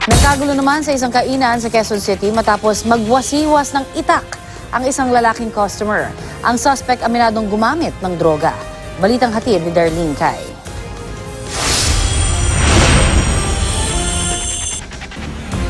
Nagkagulo naman sa isang kainan sa Quezon City matapos magwasiwas ng itak ang isang lalaking customer. Ang suspect aminadong gumamit ng droga. Balitang hatid ni Darlene Cai.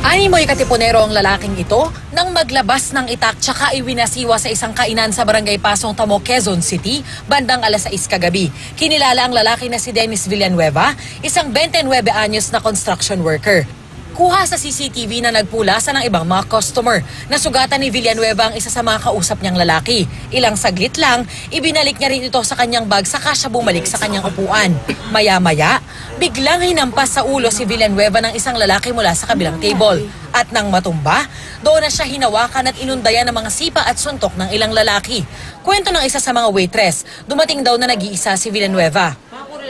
Animoy katipunero ang lalaking ito nang maglabas ng itak tsaka iwinasiwa sa isang kainan sa barangay Pasong Tamo, Quezon City, bandang alas 6 kagabi. Kinilala ang lalaki na si Dennis Villanueva, isang 29 anyos na construction worker. Kuha sa CCTV na nagpulasa ng ibang mga customer. Nasugatan ni Villanueva ang isa sa mga kausap niyang lalaki. Ilang saglit lang, ibinalik niya rin ito sa kanyang bag saka siya bumalik sa kanyang upuan. Maya-maya, biglang hinampas sa ulo si Villanueva ng isang lalaki mula sa kabilang table. At nang matumba, doon na siya hinawakan at inundayan ng mga sipa at suntok ng ilang lalaki. Kwento ng isa sa mga waitress, dumating daw na nag-iisa si Villanueva.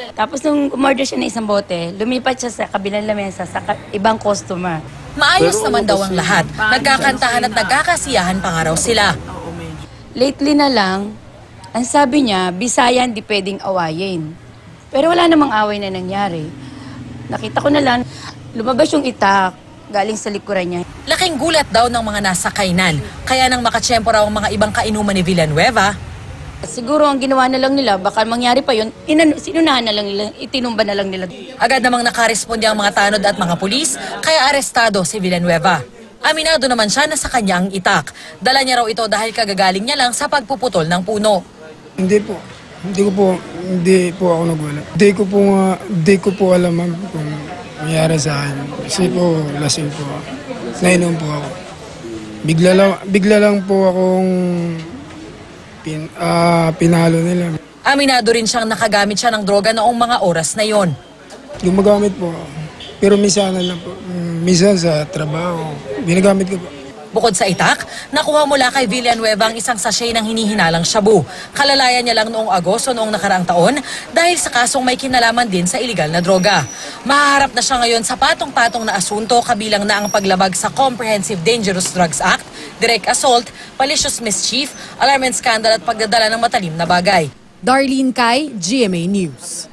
Tapos nung umorder siya ng isang bote, lumipat siya sa kabilang lamesa sa ibang customer. Maayos naman daw ang lahat. Nagkakantahan at nagkakasiyahan pa nga raw sila. Lately na lang, ang sabi niya, Bisayan di pwedeng awayin. Pero wala namang away na nangyari. Nakita ko na lang, lumabas yung itak galing sa likuran niya. Laking gulat daw ng mga nasa kainan. Kaya nang makatsyempo raw ang mga ibang kainuman ni Villanueva, Siguro ang ginawa na lang nila, baka mangyari pa yun, sinunahan na lang nila, itinumba na lang nila. agad namang nakaresponde ang mga tanod at mga pulis, kaya arestado si Villanueva. Aminado naman siya na sa kanya ang itak. Dala niya raw ito dahil kagagaling niya lang sa pagpuputol ng puno. Hindi po ako nagwala. Hindi ko po alam ma'am kung nangyari sa akin. Kasi po, lasing po ako. Nainom po ako. Bigla lang po akong pinalo nila. Aminado rin siyang nakagamit siya ng droga noong mga oras na yon. Gumagamit po ako. Pero minsan na lang po. Minsan sa trabaho. Ginagamit ko po. Bukod sa itak, nakuha mula kay Villanueva ang isang sachet ng hinihinalang shabu. Kalalayan niya lang noong Agosto noong nakaraang taon dahil sa kasong may kinalaman din sa iligal na droga. Mahaharap na siya ngayon sa patong-patong na asunto kabilang na ang paglabag sa Comprehensive Dangerous Drugs Act, direct assault, malicious mischief, alarm and scandal at pagdadala ng matalim na bagay. Darlene Cai, GMA News.